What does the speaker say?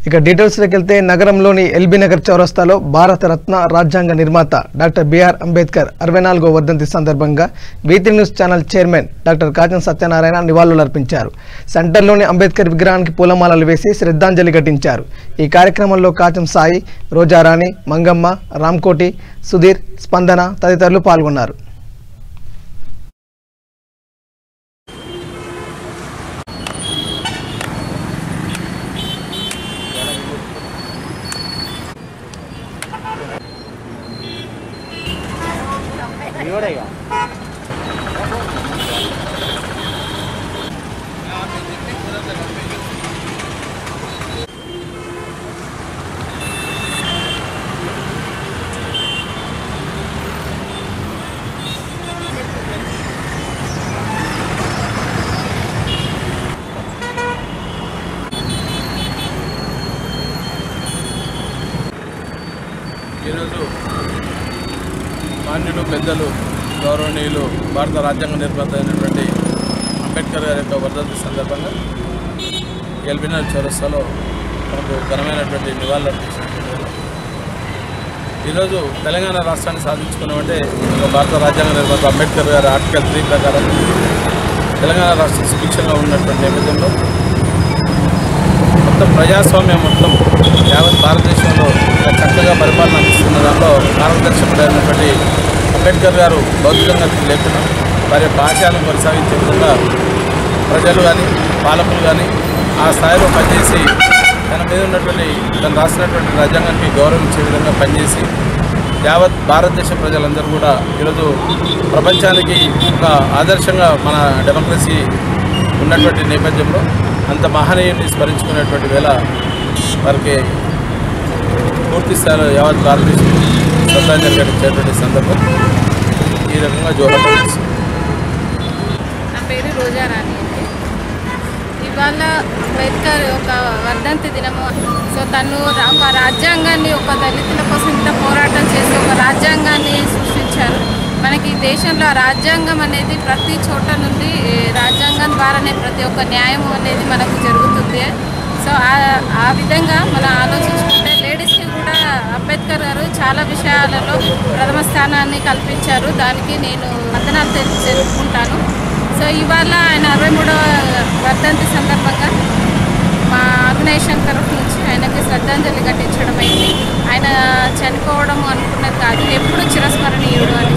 ఇక డీటెయిల్స్లోకి వెళ్తే నగరంలోని ఎల్బీ నగర్ చౌరస్తాలో భారత రత్న రాజ్యాంగ నిర్మాత డాక్టర్ బిఆర్ అంబేద్కర్ 64వ వర్ధంతి సందర్భంగా V3 news channel chairman doctor Kajam Satyanarayana నివాళులర్పించారు. సెంటర్లోని అంబేద్కర్ విగ్రహానికి పూలమాలలు వేసి శ్రద్ధాంజలి ఘటించారు. ఈ కార్యక్రమంలో కాజం సాయి, రోజారాణి, మంగమ్మ, రామ్కోటి, సుధీర్, స్పందన తదితరులు పాల్గొన్నారు. ఈరోజు మాన్యులు పెద్దలు గౌరవనీయులు భారత రాజ్యాంగ నిర్మాత అయినటువంటి అంబేద్కర్ గారి యొక్క వర్ధంతి సందర్భంగా ఎల్బీ నగర్ చౌరస్తాలో మనకు ఘనమైనటువంటి నివాళులు అర్పించినటువంటి ఈరోజు తెలంగాణ రాష్ట్రాన్ని సాధించుకున్నామంటే భారత రాజ్యాంగ నిర్మాత అంబేద్కర్ గారి ఆర్టికల్ 3 ప్రకారం తెలంగాణ రాష్ట్రం సుభిక్షంగా ఉన్నటువంటి నేపథ్యంలో మొత్తం ప్రజాస్వామ్యం మొత్తం యావత్ భారతదేశంలో చక్కగా పరిపాలన అందిస్తున్న దాంట్లో మార్గదర్శకుడైనటువంటి అంబేద్కర్ గారు భౌతికంగా లేకుండా వారి భాషలను కొనసాగించే విధంగా ప్రజలు కానీ పాలకులు కానీ ఆ స్థాయిలో పనిచేసి తన మీద ఉన్నటువంటి తను రాసినటువంటి రాజ్యాంగానికి గౌరవించే విధంగా పనిచేసి యావత్ భారతదేశ ప్రజలందరూ కూడా ఈరోజు ప్రపంచానికి ఒక ఆదర్శంగా మన డెమోక్రసీ ఉన్నటువంటి నేపథ్యంలో అంత మహనీయుని స్మరించుకునేటువంటి వేళ వారికి పూర్తి స్థాయిలో యావత్ భారతదేశం శ్రద్ధాంజలి ఘటించేటువంటి సందర్భం ఈ రకంగా జోహార్. నా పేరు రోజారాణి. ఇవాళ అంబేద్కర్ ఒక వర్ధంతి దినము. సో తను ఒక రాజ్యాంగాన్ని, ఒక దళితుల కోసం ఇంత పోరాటం చేసి ఒక రాజ్యాంగాన్ని సృష్టించారు. మనకి దేశంలో రాజ్యాంగం అనేది ప్రతి చోట నుండి రాజ్యాంగం ద్వారానే ప్రతి ఒక్క న్యాయం అనేది మనకు జరుగుతుంది. సో ఆ విధంగా మనం ఆలోచించుకుంటే లేడీస్కి కూడా అంబేద్కర్ గారు చాలా విషయాలలో ప్రథమ స్థానాన్ని కల్పించారు. దానికి నేను వందనాలు తెలుపుకుంటాను. సో ఇవాళ ఆయన 63వ వర్ధంతి సందర్భంగా మా ఆర్గనైజేషన్ తరఫు నుంచి ఆయనకి శ్రద్ధాంజలి ఘటించడం అయింది. ఆయన చనిపోవడం అనుకున్నది కాదు, ఎప్పుడు చిరస్మరణీయుడు అని